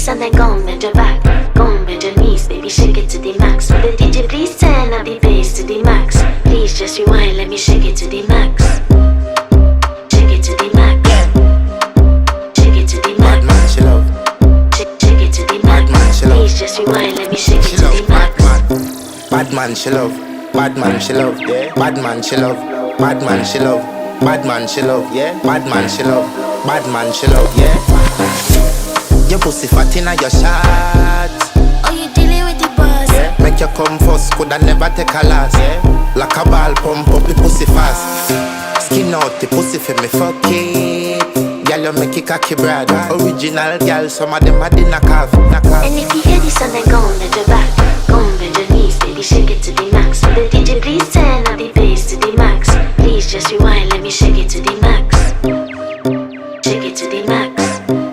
this and then go and bend your back. Go and bend your knees, baby, shake it to the max. Will the DJ please turn up the bass to the max? Please just rewind, let me shake it to the max. Shake it to the max. Shake it to the max. Bad man, she love. Shake it to the max. Bad man, she love. Please just rewind, let me shake it She to love. the max. Bad man, she love. Bad man, she love. Yeah. Bad man, she love. Bad man, she love. Bad man, she love. Yeah. Bad man, she love. Bad man, she love. Yeah. Your pussy fat inna your shot. Oh, you dealing with the boss? Yeah. Make you come first, coulda never take a last. Yeah. Like a ball, pump up the pussy fast. Skin out the pussy for me fuck it. Girl, you make it cocky brother. Original girl, some of them a the knockoff. And if you hear this and then go and bend your back. Go and bend your knees, baby, shake it to the max. Will the DJ please turn up the bass to the max? Please just rewind, let me shake it to the max.